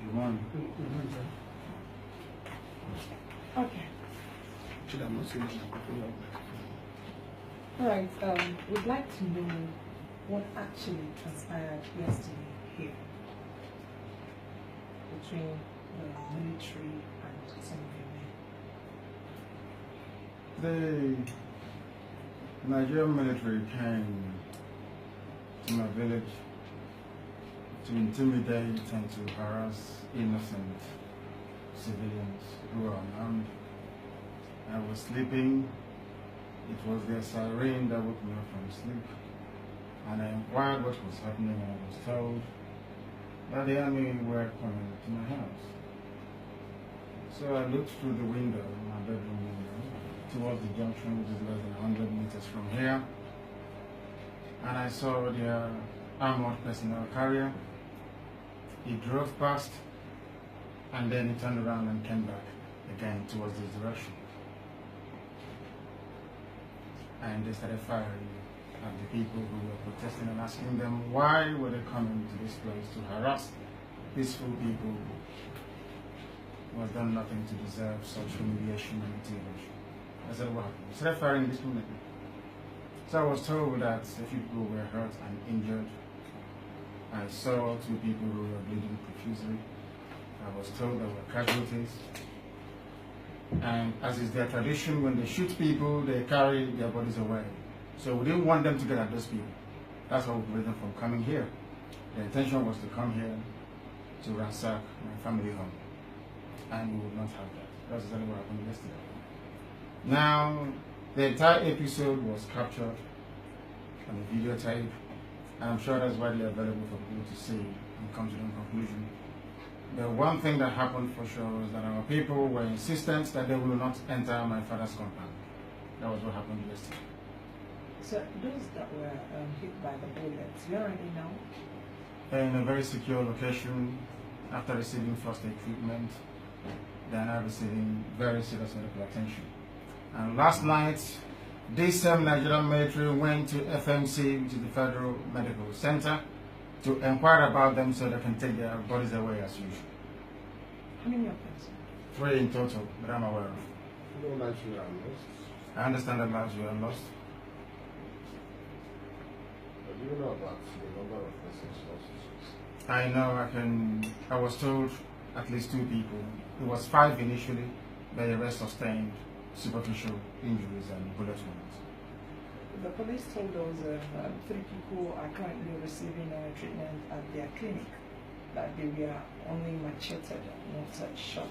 You won. Okay. Should I not say that? Alright, we'd like to know what actually transpired yesterday here between the military and some of your men. The Nigerian military came to my village to intimidate and to harass innocent civilians who were unarmed. I was sleeping. It was their siren that woke me up from sleep. And I inquired what was happening, and I was told that the enemy were coming to my house. So I looked through the window, my bedroom window, towards the junction, which is less than 100 meters from here. And I saw their armored personnel carrier. He drove past, and then he turned around and came back again towards this direction. And they started firing at the people who were protesting and asking them why were they coming to this place to harass peaceful people who had done nothing to deserve such humiliation and intimidation. I said, what happened? They started firing indiscriminately. So I was told that a few people were hurt and injured. I saw 2 people who were bleeding profusely. I was told there were casualties. And as is their tradition, when they shoot people, they carry their bodies away. So we didn't want them to get at those people. That's why we prevented them from coming here. The intention was to come here to ransack my family home. And we would not have that. That's exactly what happened yesterday. Now, the entire episode was captured on a videotape. And I'm sure that's widely available for people to see and come to the conclusion. The one thing that happened for sure was that our people were insistent that they will not enter my father's compound. That was what happened yesterday. So those that were hit by the bullets, you already know? They're in a very secure location after receiving first aid treatment. They are now receiving very serious medical attention. And last night, this same Nigerian military went to FMC, which is the Federal Medical Center, to inquire about them so they can take their bodies away as usual. How many of them? 3 in total that I'm aware of. No lives were lost. I understand that lives were lost. But do you know about the number of persons lost? I know I was told at least 2 people. It was 5 initially, but the rest sustained superficial injuries and bullet wounds. The police told us 3 people are currently receiving treatment at their clinic, that they were only macheted, not shot.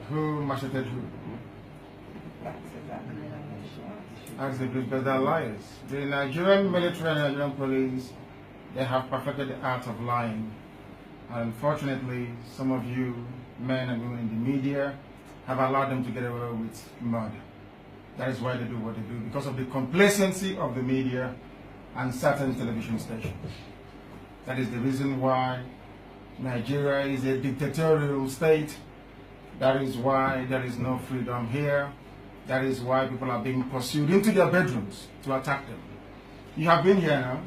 Who macheted who? That's exactly what I mentioned. Ask the police, but they're liars. The Nigerian military and Nigerian police, they have perfected the art of lying. And unfortunately, some of you, men and women in the media, have allowed them to get away with murder. That is why they do what they do, because of the complacency of the media and certain television stations. That is the reason why Nigeria is a dictatorial state. That is why there is no freedom here. That is why people are being pursued into their bedrooms to attack them. You have been here now.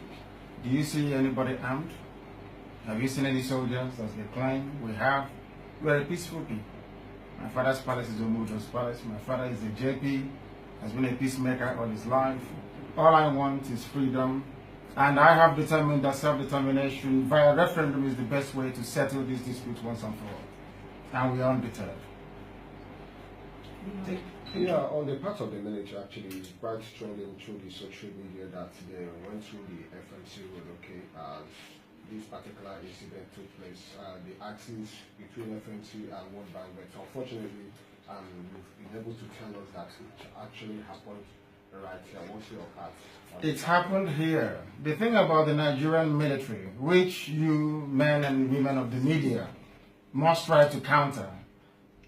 Do you see anybody armed? Have you seen any soldiers, as they claim? We have. We are a peaceful people. My father's palace is Omujo's palace. My father is a JP, has been a peacemaker all his life. All I want is freedom. And I have determined that self-determination via referendum is the best way to settle these disputes once and for all. And we are undeterred. Yeah, on the part of the military, actually, it's quite trending through the social media that they went through the FMC road, okay, as this particular incident took place. The axis between FMC and World Bank, but unfortunately, you've been able to tell us that it actually happened right here. What's your part? It happened here. The thing about the Nigerian military, which you men and women of the media must try to counter,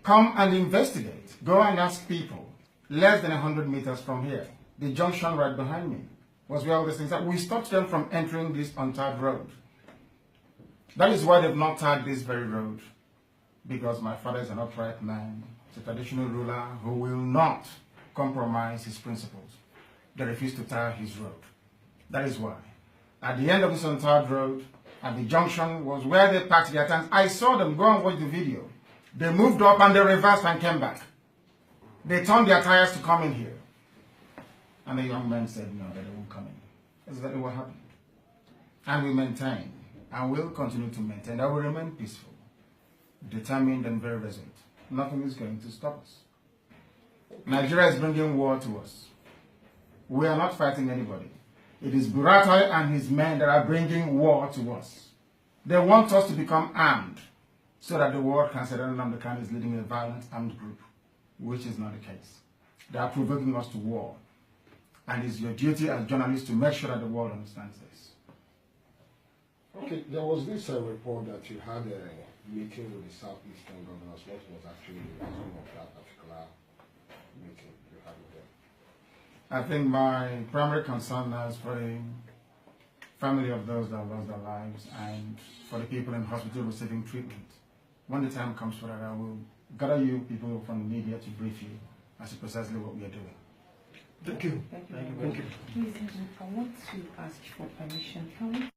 come and investigate. Go and ask people. Less than 100 meters from here, the junction right behind me was where all these things are. We stopped them from entering this untarred road. That is why they've not tarred this very road. Because my father is an upright man. He's a traditional ruler who will not compromise his principles. They refuse to tar his road. That is why. At the end of this untarred road, at the junction was where they parked their tanks. I saw them. Go and watch the video. They moved up and they reversed and came back. They turned their tires to come in here. And the young man said no, that they won't come in. That's exactly what happened. And we maintain, and will continue to maintain, that we remain peaceful, determined and very resolute. Nothing is going to stop us. Nigeria is bringing war to us. We are not fighting anybody. It is Buratai and his men that are bringing war to us. They want us to become armed so that the world can say that Nnamdi Kanu is leading a violent armed group, which is not the case. They are provoking us to war. And it's your duty as journalists to make sure that the world understands this. Okay, there was this report that you had a meeting with the Southeastern governors. What was actually the outcome of that particular meeting you had with them? I think my primary concern is for the family of those that lost their lives and for the people in hospital receiving treatment. When the time comes for that, I will gather you people from the media to brief you as to precisely what we are doing. Thank you. Thank you. Please, I want to ask for permission. Can we